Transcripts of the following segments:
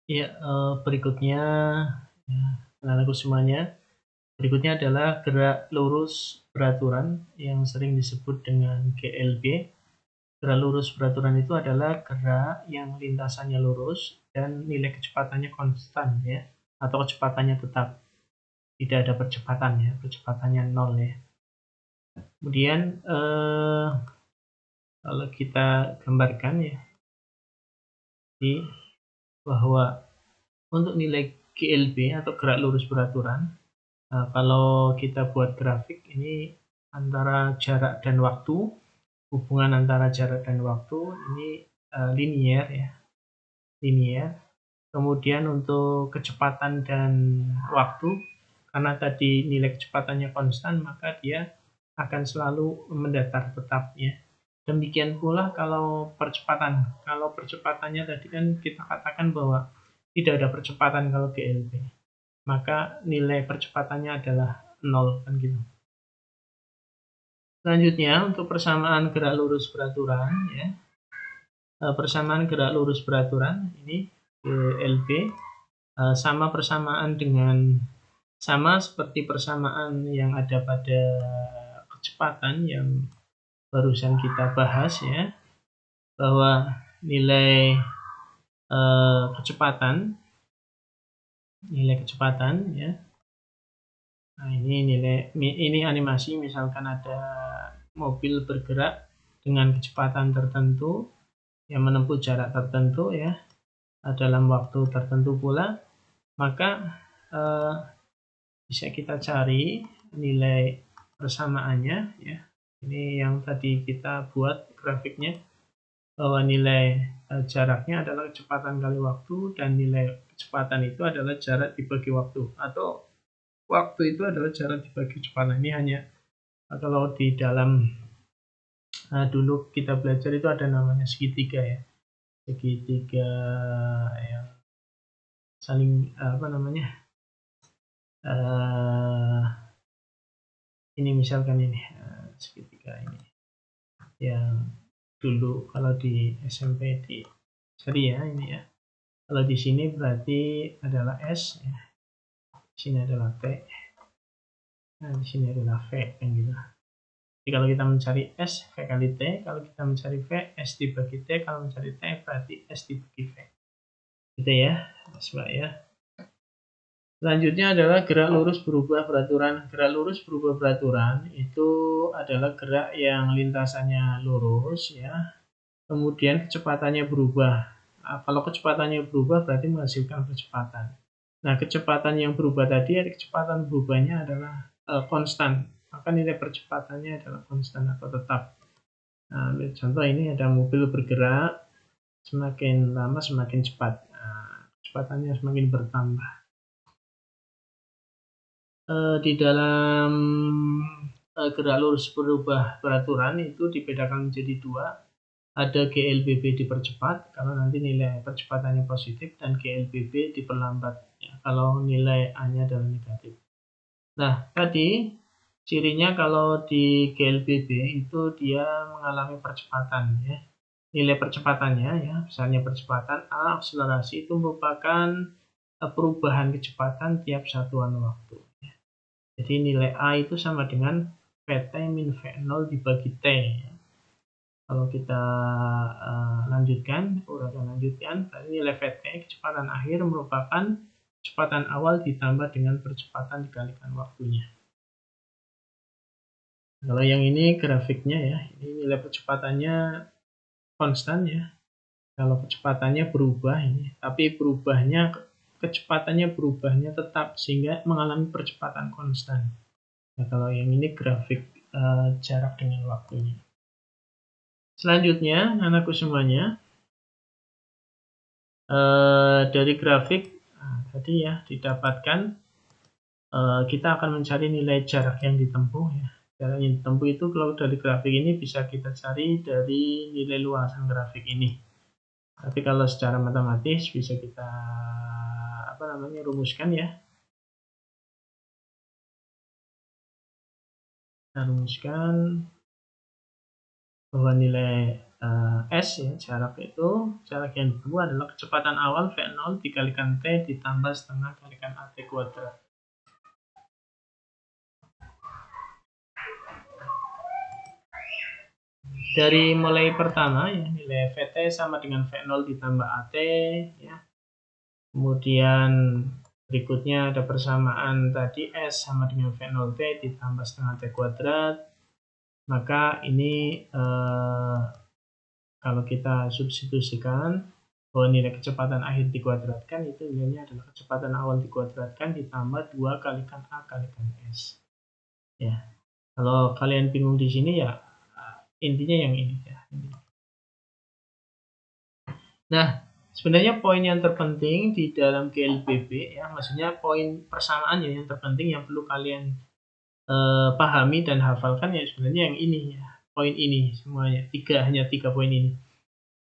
Ya, berikutnya, ya, anak-anakku semuanya, berikutnya adalah gerak lurus beraturan yang sering disebut dengan GLB. Gerak lurus beraturan itu adalah gerak yang lintasannya lurus dan nilai kecepatannya konstan ya, atau kecepatannya tetap. Tidak ada percepatan ya, percepatannya nol ya. Kemudian kalau kita gambarkan ya, di bahwa untuk nilai GLB atau gerak lurus beraturan, kalau kita buat grafik ini antara jarak dan waktu, hubungan antara jarak dan waktu ini linier ya, linier. Kemudian untuk kecepatan dan waktu, karena tadi nilai kecepatannya konstan, maka dia akan selalu mendatar tetap ya. Demikian pula kalau percepatan. Kalau percepatannya tadi kan kita katakan bahwa tidak ada percepatan kalau GLB. Maka nilai percepatannya adalah 0 kan gitu. Selanjutnya untuk persamaan gerak lurus beraturan ya. Persamaan gerak lurus beraturan ini GLB sama persamaan dengan sama seperti persamaan yang ada pada kecepatan yang barusan kita bahas ya, bahwa nilai kecepatan ya. Nah, ini animasi, misalkan ada mobil bergerak dengan kecepatan tertentu yang menempuh jarak tertentu ya, dalam waktu tertentu pula, maka bisa kita cari nilai persamaannya ya. Ini yang tadi kita buat grafiknya, bahwa nilai jaraknya adalah kecepatan kali waktu, dan nilai kecepatan itu adalah jarak dibagi waktu, atau waktu itu adalah jarak dibagi kecepatan. Ini hanya kalau di dalam dulu kita belajar itu ada namanya segitiga ya, segitiga yang saling apa namanya, ini misalkan ini segitiga ini yang dulu kalau di SMP di seri ya, ini ya. Kalau di sini berarti adalah S ya. Di sini adalah T. Nah, di sini adalah V kan gitu. Jadi kalau kita mencari S, V kali T. Kalau kita mencari V, S dibagi T. Kalau mencari T, berarti S dibagi V. Gitu ya, coba ya. Selanjutnya adalah gerak lurus berubah beraturan. Gerak lurus berubah beraturan itu adalah gerak yang lintasannya lurus ya. Kemudian kecepatannya berubah. Nah, kalau kecepatannya berubah berarti menghasilkan percepatan. Nah, kecepatan yang berubah tadi, kecepatan berubahnya adalah konstan. Maka nilai percepatannya adalah konstan atau tetap. Nah, contoh ini ada mobil bergerak, semakin lama semakin cepat. Nah, kecepatannya semakin bertambah. Di dalam gerak lurus berubah beraturan itu dibedakan menjadi dua. Ada GLBB dipercepat kalau nanti nilai percepatannya positif, dan GLBB diperlambat ya, kalau nilai A-nya adalah negatif. Nah, tadi cirinya kalau di GLBB itu dia mengalami percepatan ya. Nilai percepatannya ya, misalnya percepatan A akselerasi itu merupakan perubahan kecepatan tiap satuan waktu. Jadi nilai A itu sama dengan Pt min V0 dibagi T ya. Kalau kita lanjutkan, berarti nilai Vt, kecepatan akhir, merupakan kecepatan awal ditambah dengan percepatan dikalikan waktunya. Kalau yang ini grafiknya ya, ini nilai percepatannya konstan ya. Kalau kecepatannya berubah ini, tapi kecepatannya berubahnya tetap sehingga mengalami percepatan konstan. Nah, kalau yang ini grafik jarak dengan waktunya. Selanjutnya, anakku semuanya, dari grafik tadi ya didapatkan, kita akan mencari nilai jarak yang ditempuh ya. Jarak yang ditempuh itu kalau dari grafik ini bisa kita cari dari nilai luasan grafik ini. Tapi kalau secara matematis bisa kita rumuskan ya. Kita rumuskan bahwa nilai S ya, jarak yang ditempuh adalah kecepatan awal V0 dikalikan T ditambah setengah kalikan AT kuadrat. Dari mulai pertama ya, nilai VT sama dengan V0 ditambah AT ya. Kemudian berikutnya ada persamaan tadi S sama dengan V0T ditambah setengah T kuadrat. Maka ini kalau kita substitusikan bahwa nilai kecepatan akhir dikuadratkan, itu nilainya adalah kecepatan awal dikuadratkan ditambah 2 kalikan A kalikan S. Ya. Kalau kalian bingung di sini ya intinya yang ini ya. Nah, sebenarnya poin yang terpenting di dalam GLBB ya, maksudnya poin persamaan yang terpenting yang perlu kalian pahami dan hafalkan ya sebenarnya yang ini ya, poin ini semuanya, hanya tiga poin ini,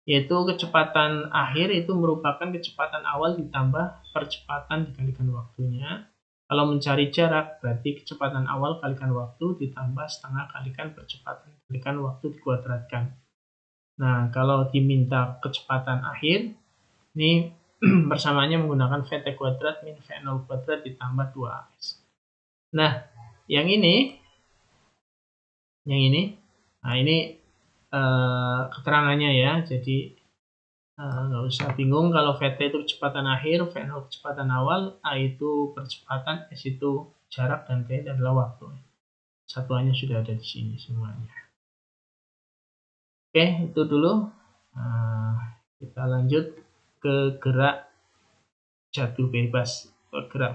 yaitu kecepatan akhir itu merupakan kecepatan awal ditambah percepatan dikalikan waktunya. Kalau mencari jarak berarti kecepatan awal kalikan waktu ditambah setengah kalikan percepatan kalikan waktu dikuadratkan. Nah, kalau diminta kecepatan akhir, ini persamaannya menggunakan VT kuadrat min V0 kuadrat ditambah 2AS. Nah, yang ini, nah ini keterangannya ya, jadi nggak usah bingung kalau VT itu kecepatan akhir, V0 kecepatan awal, A itu percepatan, S itu jarak, dan T adalah waktu. Satuannya sudah ada di sini semuanya. Oke, itu dulu. Kita lanjut ke gerak jatuh bebas, gerak